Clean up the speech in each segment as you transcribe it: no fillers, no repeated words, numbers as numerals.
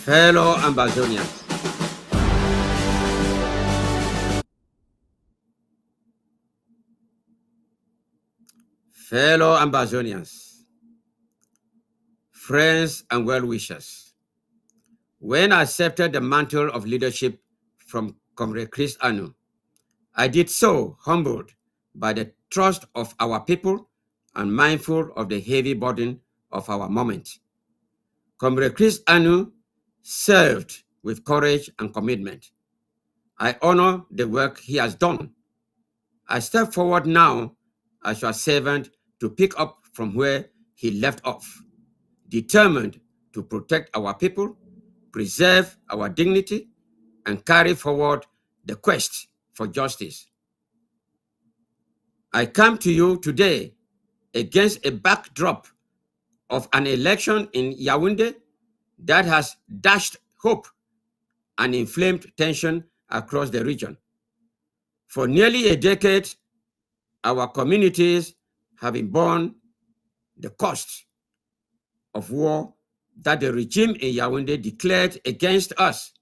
Fellow Ambazonians, fellow Ambazonians, friends and well-wishers, when I accepted the mantle of leadership from Comrade Chris Anu, I did so humbled by the trust of our people and mindful of the heavy burden of our moment. Comrade Chris Anu served with courage and commitment. I honor the work he has done. I step forward now as your servant to pick up from where he left off, determined to protect our people, preserve our dignity, and carry forward the quest for justice. I come to you today against a backdrop of an election in Yaoundé that has dashed hope and inflamed tension across the region. For nearly a decade, our communities have been borne the cost of war that the regime in Yaoundé declared against us.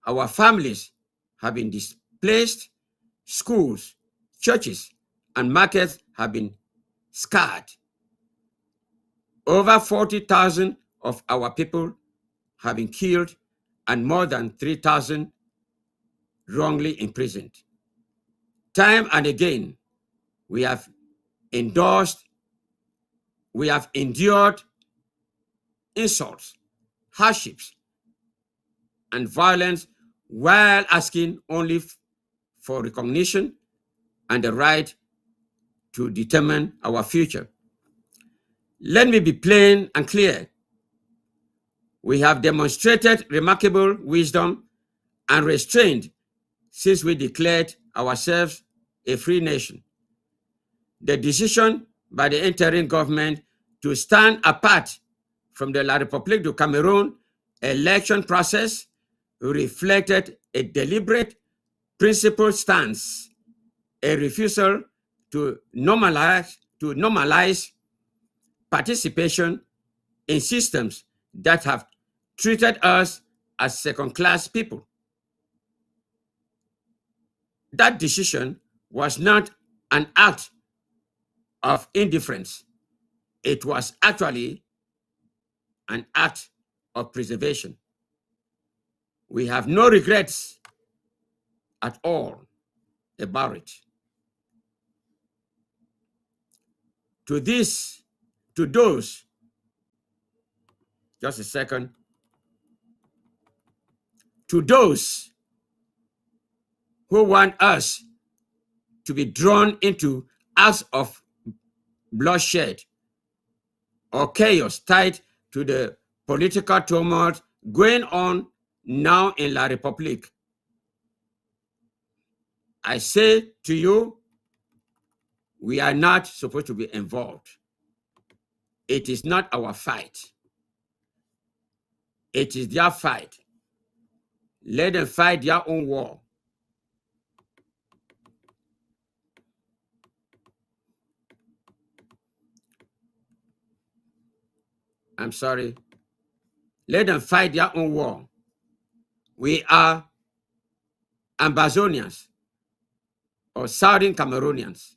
Our families have been displaced, schools, churches, and markets have been scarred. Over 40,000 of our people have been killed and more than 3,000 wrongly imprisoned. Time and again, we have endured insults, hardships, and violence while asking only for recognition and the right to determine our future. Let me be plain and clear. We have demonstrated remarkable wisdom and restraint since we declared ourselves a free nation. The decision by the interim government to stand apart from the La République du Cameroon election process reflected a deliberate, principled stance, a refusal to normalize participation in systems that have treated us as second-class people. That decision was not an act of indifference. It was actually an act of preservation. We have no regrets at all about it. To those, just a second, to those who want us to be drawn into acts of bloodshed or chaos tied to the political tumult going on now in La République, I say to you, we are not supposed to be involved. It is not our fight. It is their fight. Let them fight their own war. I'm sorry. Let them fight their own war. We are Ambazonians or Southern Cameroonians.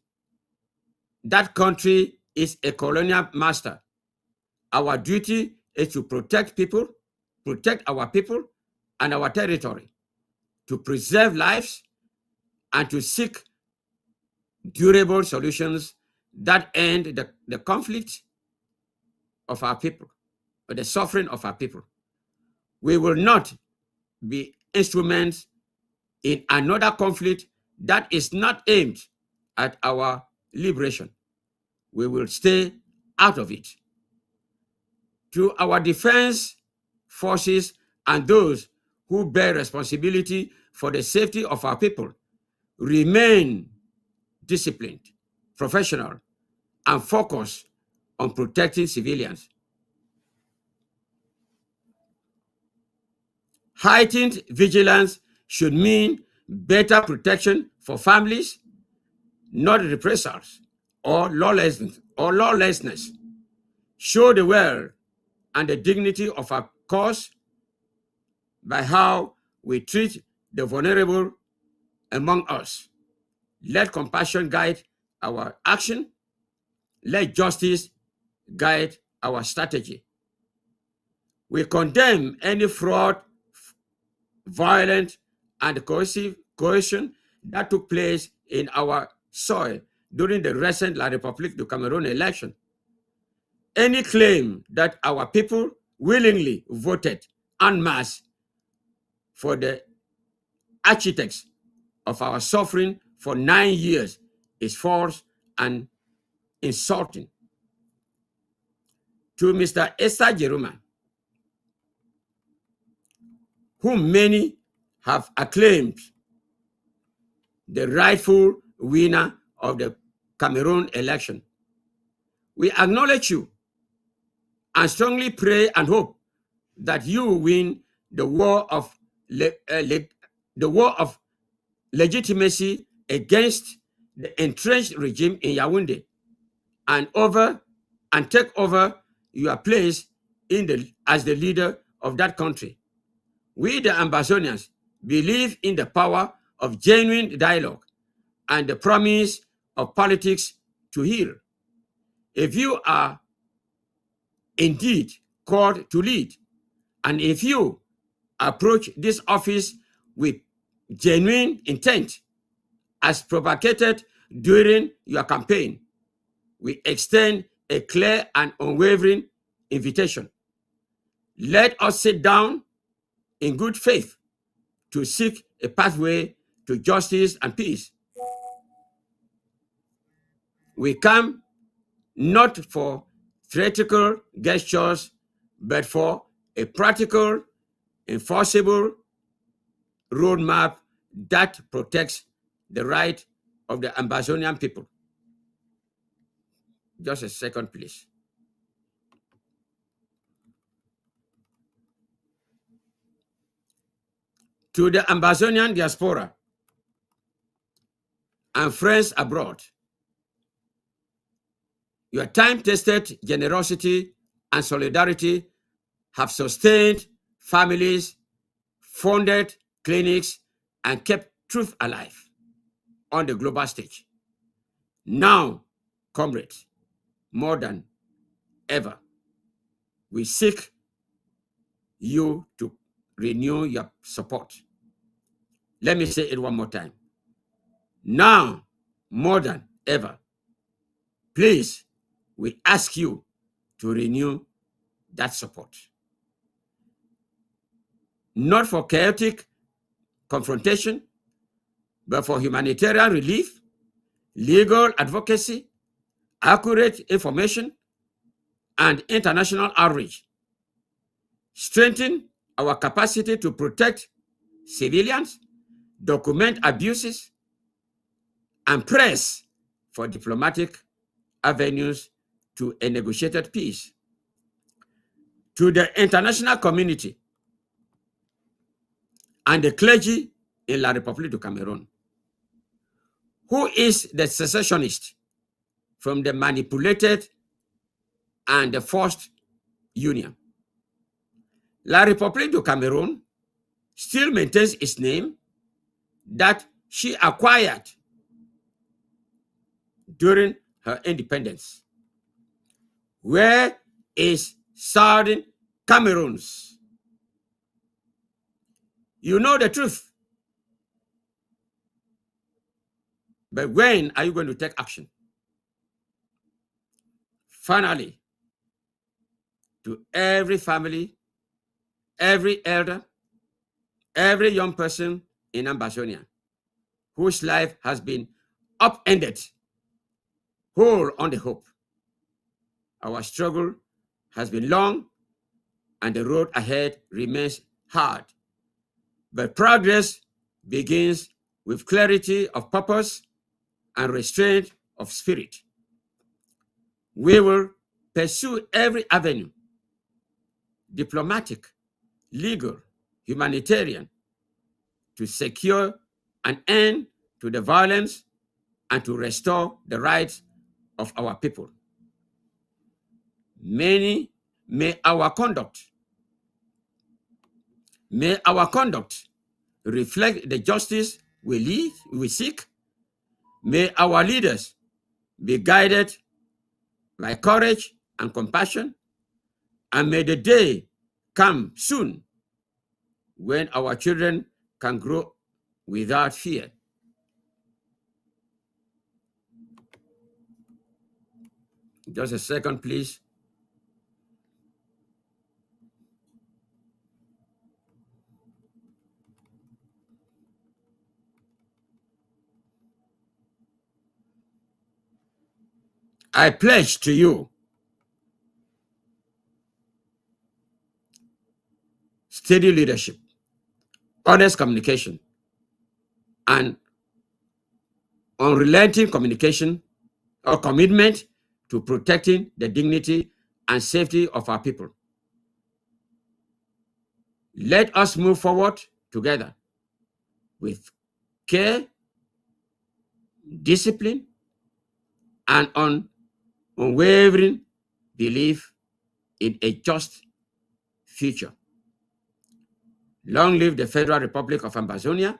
That country is a colonial master. Our duty is to protect people, protect our people and our territory, to preserve lives and to seek durable solutions that end the conflict of our people, or the suffering of our people. We will not be instruments in another conflict that is not aimed at our liberation. We will stay out of it. To our defense forces and those who bear responsibility for the safety of our people, remain disciplined, professional, and focused on protecting civilians. Heightened vigilance should mean better protection for families, not reprisals or lawlessness. Show the world and the dignity of our cause by how we treat the vulnerable among us. Let compassion guide our action. Let justice guide our strategy. We condemn any fraud, violence, and coercion that took place in our soil during the recent La République du Cameroon election. Any claim that our people willingly voted en masse for the architects of our suffering for 9 years is false and insulting. To Mr. Esther Jeruma, whom many have acclaimed the rightful winner of the Cameroon election, we acknowledge you and strongly pray and hope that you win the war of legitimacy against the entrenched regime in Yaoundé and take over your place as the leader of that country. We, the Ambazonians, believe in the power of genuine dialogue and the promise of politics to heal. If you are indeed called to lead, and if you approach this office with genuine intent, as propagated during your campaign, we extend a clear and unwavering invitation. Let us sit down in good faith to seek a pathway to justice and peace. We come not for theatrical gestures, but for a practical, enforceable roadmap that protects the right of the Ambazonian people. Just a second, please. To the Ambazonian diaspora and friends abroad, your time-tested generosity and solidarity have sustained families, funded clinics, and kept truth alive on the global stage. Now, comrades, more than ever, we seek you to renew your support. Let me say it one more time. Now, more than ever, please, we ask you to renew that support. Not for chaotic confrontation, but for humanitarian relief, legal advocacy, accurate information, and international outreach. Strengthen our capacity to protect civilians, document abuses, and press for diplomatic avenues to a negotiated peace. To the international community and the clergy in La République du Cameroon, who is the secessionist from the manipulated and the forced union. La République du Cameroon still maintains its name that she acquired during her independence. Where is Southern Cameroons? You know the truth. But when are you going to take action? Finally, to every family, every elder, every young person in Ambazonia whose life has been upended, hold on the hope. Our struggle has been long and the road ahead remains hard. But progress begins with clarity of purpose and restraint of spirit. We will pursue every avenue, diplomatic, legal, humanitarian, to secure an end to the violence and to restore the rights of our people. Many May our conduct reflect the justice we seek. May our leaders be guided by courage and compassion. And may the day come soon when our children can grow without fear. Just a second, please. I pledge to you steady leadership, honest communication, and unrelenting communication or commitment to protecting the dignity and safety of our people. Let us move forward together with care, discipline, and unwavering belief in a just future. Long live the Federal Republic of Ambazonia.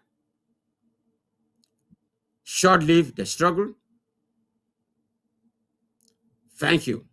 Short live the struggle. Thank you.